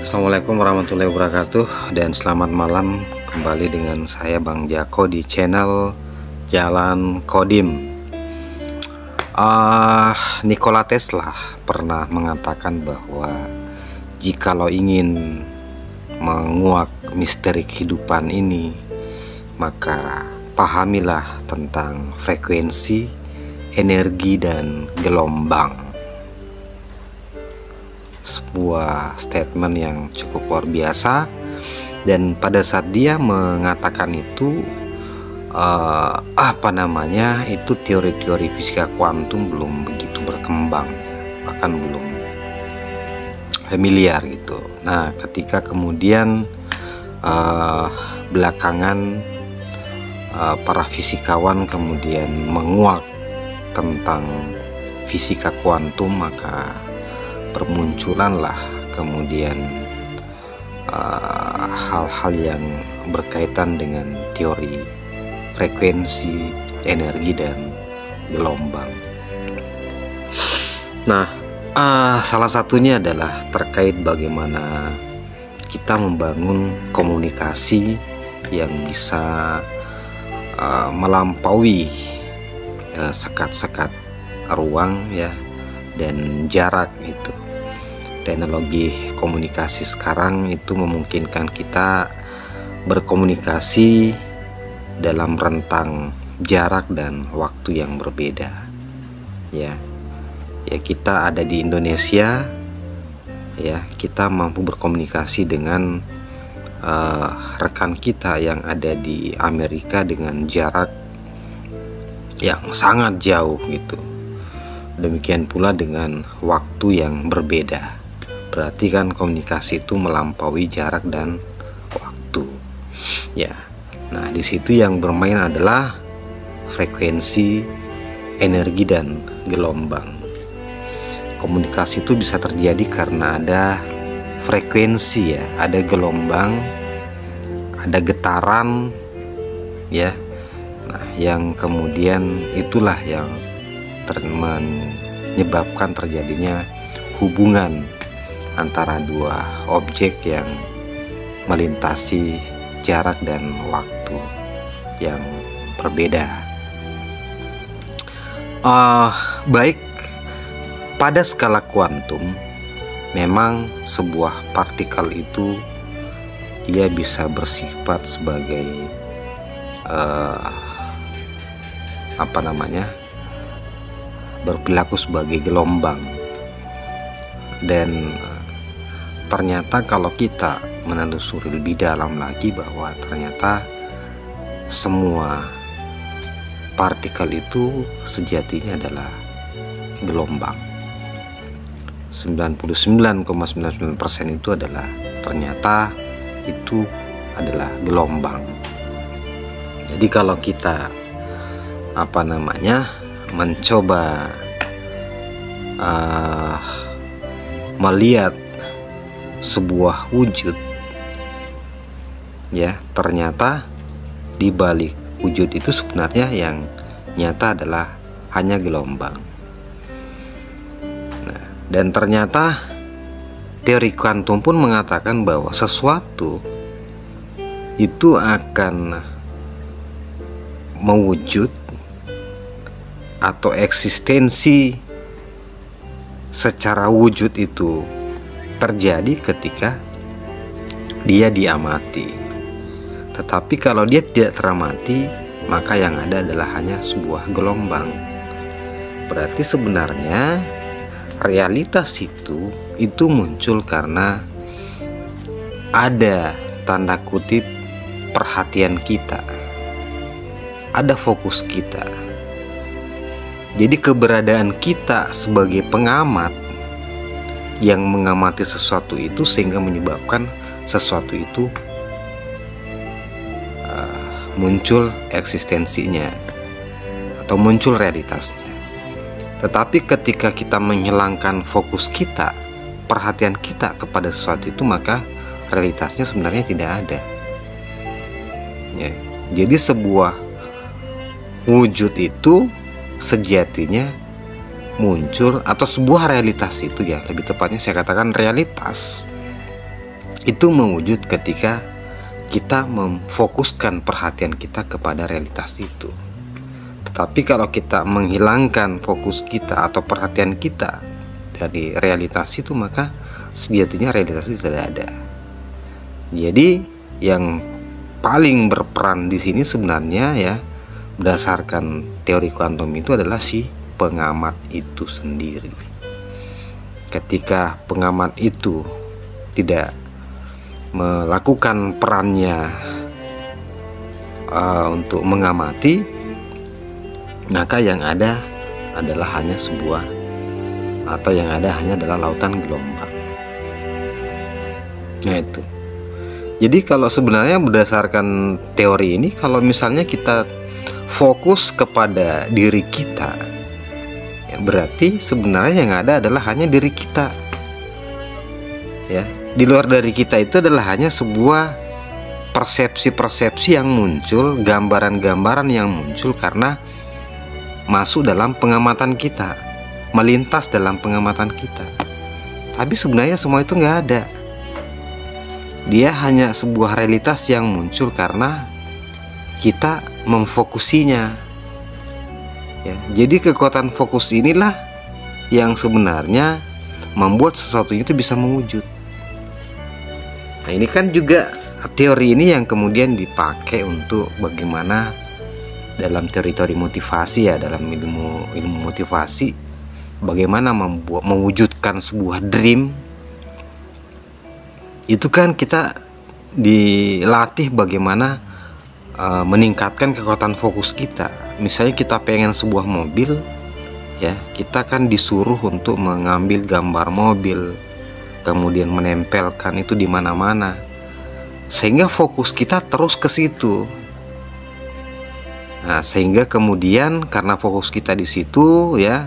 Assalamualaikum warahmatullahi wabarakatuh, dan selamat malam kembali dengan saya Bang Jako di channel Jalan Kodim. Nikola Tesla pernah mengatakan bahwa jikalau ingin menguak misteri kehidupan ini, maka pahamilah tentang frekuensi, energi, dan gelombang. Sebuah statement yang cukup luar biasa, dan pada saat dia mengatakan itu itu teori-teori fisika kuantum belum begitu berkembang, bahkan belum familiar gitu. Nah, ketika kemudian belakangan para fisikawan kemudian menguak tentang fisika kuantum, maka bermunculanlah kemudian hal-hal yang berkaitan dengan teori frekuensi, energi, dan gelombang. Nah, salah satunya adalah terkait bagaimana kita membangun komunikasi yang bisa melampaui sekat-sekat ruang ya dan jarak itu. Teknologi komunikasi sekarang itu memungkinkan kita berkomunikasi dalam rentang jarak dan waktu yang berbeda. Ya, kita ada di Indonesia, ya kita mampu berkomunikasi dengan rekan kita yang ada di Amerika dengan jarak yang sangat jauh gitu. Demikian pula dengan waktu yang berbeda. Berarti kan komunikasi itu melampaui jarak dan waktu. Ya. Nah, di situ yang bermain adalah frekuensi, energi, dan gelombang. Komunikasi itu bisa terjadi karena ada frekuensi ya, ada gelombang, ada getaran ya. Nah, yang kemudian itulah yang menyebabkan terjadinya hubungan antara dua objek yang melintasi jarak dan waktu yang berbeda. Baik, pada skala kuantum memang sebuah partikel itu dia bisa bersifat sebagai berperilaku sebagai gelombang. Dan ternyata kalau kita menelusuri lebih dalam lagi bahwa ternyata semua partikel itu sejatinya adalah gelombang. 99,99% itu adalah ternyata itu adalah gelombang. Jadi kalau kita mencoba melihat sebuah wujud ya, ternyata di balik wujud itu sebenarnya yang nyata adalah hanya gelombang. Nah, dan ternyata teori kuantum pun mengatakan bahwa sesuatu itu akan mewujud atau eksistensi secara wujud itu terjadi ketika dia diamati. Tetapi kalau dia tidak teramati, maka yang ada adalah hanya sebuah gelombang. Berarti sebenarnya realitas itu muncul karena ada tanda kutip perhatian kita, ada fokus kita. Jadi keberadaan kita sebagai pengamat yang mengamati sesuatu itu sehingga menyebabkan sesuatu itu muncul eksistensinya atau muncul realitasnya. Tetapi ketika kita menghilangkan fokus kita, perhatian kita kepada sesuatu itu, maka realitasnya sebenarnya tidak ada ya. Jadi sebuah wujud itu sejatinya muncul, atau sebuah realitas itu ya, lebih tepatnya saya katakan realitas itu mewujud ketika kita memfokuskan perhatian kita kepada realitas itu. Tetapi kalau kita menghilangkan fokus kita atau perhatian kita dari realitas itu, maka sejatinya realitas itu tidak ada. Jadi yang paling berperan di sini sebenarnya ya, berdasarkan teori kuantum itu adalah si pengamat itu sendiri. Ketika pengamat itu tidak melakukan perannya untuk mengamati, maka yang ada adalah hanya sebuah, atau yang ada hanya adalah lautan gelombang. Nah itu. Jadi kalau sebenarnya berdasarkan teori ini, kalau misalnya kita fokus kepada diri kita, ya berarti sebenarnya yang ada adalah hanya diri kita. Ya, di luar dari kita itu adalah hanya sebuah persepsi-persepsi yang muncul, gambaran-gambaran yang muncul karena masuk dalam pengamatan kita, melintas dalam pengamatan kita. Tapi sebenarnya semua itu nggak ada. Dia hanya sebuah realitas yang muncul karena kita memfokusinya. Ya, jadi kekuatan fokus inilah yang sebenarnya membuat sesuatu itu bisa mewujud. Nah ini kan juga teori ini yang kemudian dipakai untuk bagaimana dalam teori-teori motivasi ya, dalam ilmu motivasi, bagaimana mewujudkan sebuah dream. Itu kan kita dilatih bagaimana meningkatkan kekuatan fokus kita. Misalnya kita pengen sebuah mobil, ya kita kan disuruh untuk mengambil gambar mobil, kemudian menempelkan itu di mana-mana, sehingga fokus kita terus ke situ. Nah, sehingga kemudian karena fokus kita di situ, ya,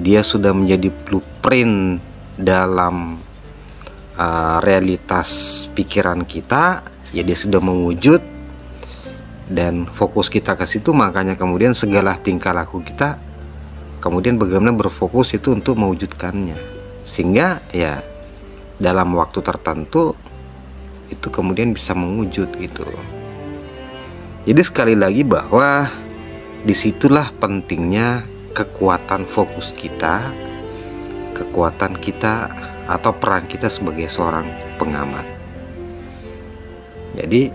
dia sudah menjadi blueprint dalam realitas pikiran kita, ya dia sudah mewujud dan fokus kita ke situ, makanya kemudian segala tingkah laku kita kemudian bagaimana berfokus itu untuk mewujudkannya, sehingga ya dalam waktu tertentu itu kemudian bisa mewujud gitu. Jadi sekali lagi bahwa disitulah pentingnya kekuatan fokus kita, kekuatan kita atau peran kita sebagai seorang pengamat. Jadi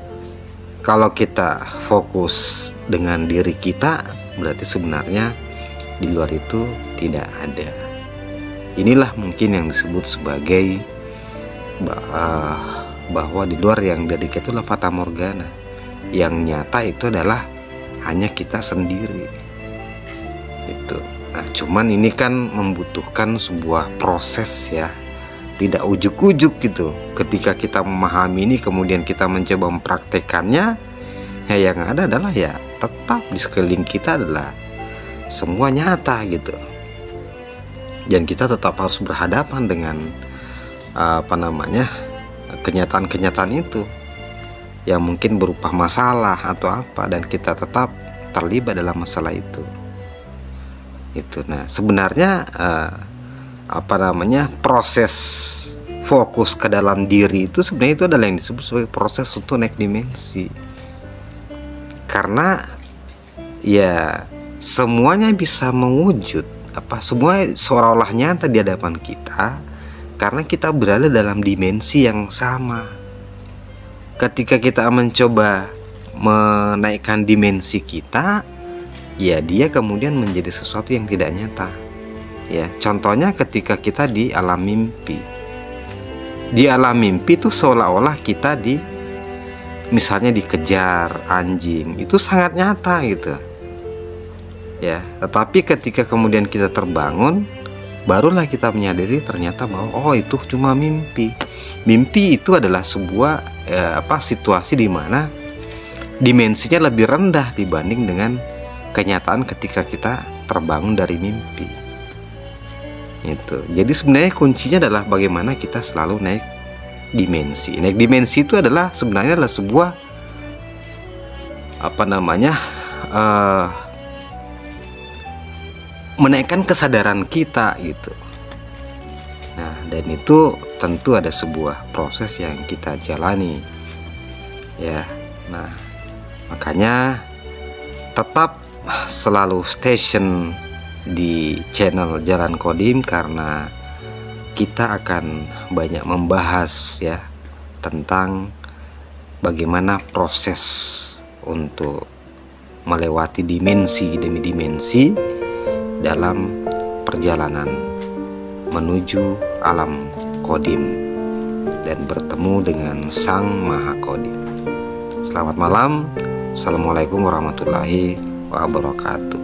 kalau kita fokus dengan diri kita, berarti sebenarnya di luar itu tidak ada. Inilah mungkin yang disebut sebagai bahwa di luar yang dari kita itulah fata morgana. Yang nyata itu adalah hanya kita sendiri. Itu. Nah, cuman ini kan membutuhkan sebuah proses ya. Tidak ujuk-ujuk gitu. Ketika kita memahami ini kemudian kita mencoba mempraktekannya, ya yang ada adalah ya tetap di sekeliling kita adalah semua nyata gitu. Dan kita tetap harus berhadapan dengan kenyataan-kenyataan itu yang mungkin berupa masalah atau apa, dan kita tetap terlibat dalam masalah itu. Nah sebenarnya proses fokus ke dalam diri itu sebenarnya itu adalah yang disebut sebagai proses untuk naik dimensi, karena ya semuanya bisa mewujud, semua seolah-olah nyata di hadapan kita karena kita berada dalam dimensi yang sama. Ketika kita mencoba menaikkan dimensi kita, ya dia kemudian menjadi sesuatu yang tidak nyata. Ya, contohnya ketika kita di alam mimpi. Di alam mimpi itu seolah-olah kita misalnya dikejar anjing, itu sangat nyata gitu. Ya, tetapi ketika kemudian kita terbangun, barulah kita menyadari ternyata bahwa itu cuma mimpi. Mimpi itu adalah sebuah situasi di mana dimensinya lebih rendah dibanding dengan kenyataan ketika kita terbangun dari mimpi. Itu. Jadi sebenarnya kuncinya adalah bagaimana kita selalu naik dimensi. Naik dimensi itu adalah sebenarnya adalah sebuah menaikkan kesadaran kita gitu. Nah, dan itu tentu ada sebuah proses yang kita jalani ya. Nah, makanya tetap selalu station di channel Jalan Qadim, karena kita akan banyak membahas ya tentang bagaimana proses untuk melewati dimensi demi dimensi dalam perjalanan menuju alam Qadim dan bertemu dengan Sang Maha Qadim. Selamat malam. Assalamualaikum warahmatullahi wabarakatuh.